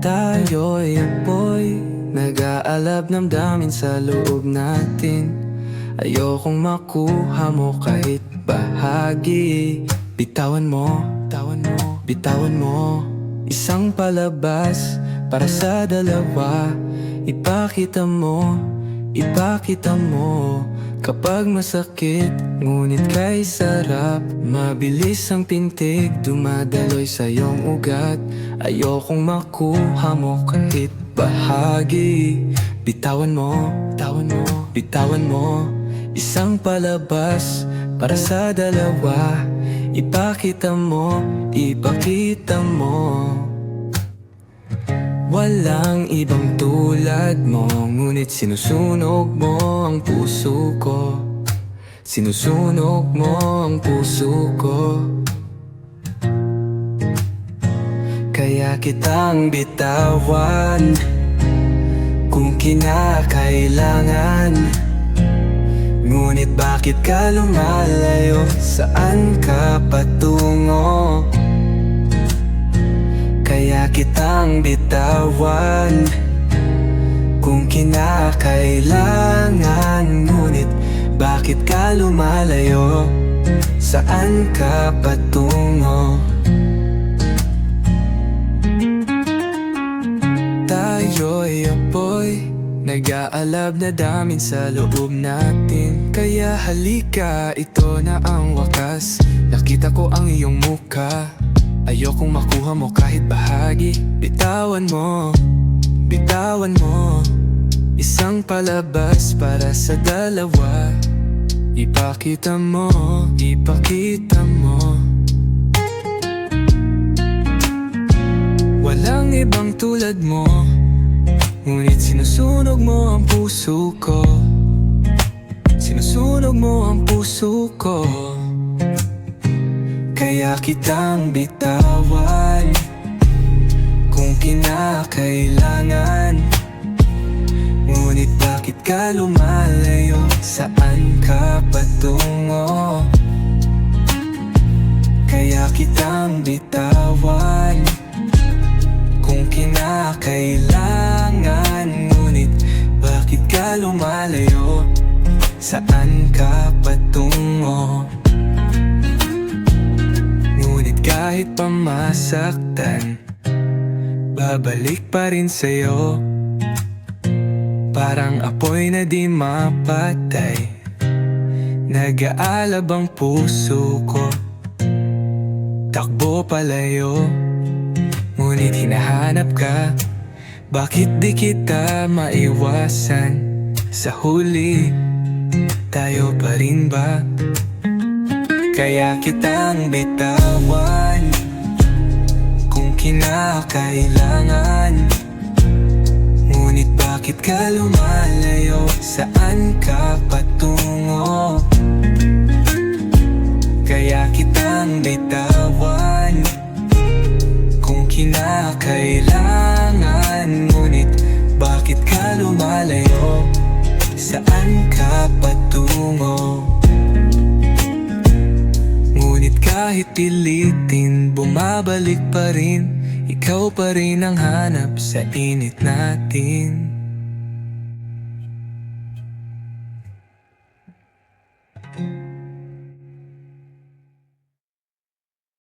Tayo'y apoy, nag-aalab ng damdamin sa loob natin. Ayokong makuha mo kahit bahagi. Bitawan mo, bitawan mo. Isang palabas para sa dalawa. Ipakita mo, ipakita mo. Kapag masakit, ngunit kay sarap. Mabilis ang pintig, dumadaloy sa iyong ugat. Ayokong makuha mo kahit bahagi. Bitawan mo, bitawan mo, bitawan mo. Isang palabas para sa dalawa. Ipakita mo, ipakita mo. Walang ibang tulad mo, ngunit sinusunog mo ang puso ko. Sinusunog mo ang puso ko. Kaya kitang bitawan kung kinakailangan. Ngunit bakit ka lumalayo? Saan ka patungo? Kaya kitang bitawan kung kinakailangan. Ngunit bakit ka lumalayo? Saan ka patungo? Tayo'y apoy, nag-aalab na damin sa loob natin. Kaya halika, ito na ang wakas. Nakita ko ang iyong mukha. Ayokong makuha mo kahit bahagi. Bitawan mo, bitawan mo. Isang palabas para sa dalawa. Ipakita mo, ipakita mo. Walang ibang tulad mo, ngunit sinusunog mo ang puso ko. Sinusunog mo ang puso ko. Kaya kitang bitawan kung kinakailangan. Ngunit bakit ka lumalayo? Saan ka patungo? Kaya kitang bitawan kung kinakailangan. Ngunit bakit ka lumalayo? Saan ka patungo? Kahit pa masaktan, babalik pa rin sa'yo. Parang apoy na di mapatay, nag-aalab ang puso ko. Takbo palayo, ngunit hinahanap ka. Bakit di kita maiwasan? Sa huli, tayo pa rin ba? Kaya kitang bitawan kung kinakailangan. Ngunit bakit ka lumalayo? Saan ka patungo? Kaya kitang bitawan kung kinakailangan. Ngunit bakit ka lumalayo? Saan ka patungo? Ngunit kahit pilitin, bumabalik pa rin. Ikaw pa rin ang hanap sa init natin.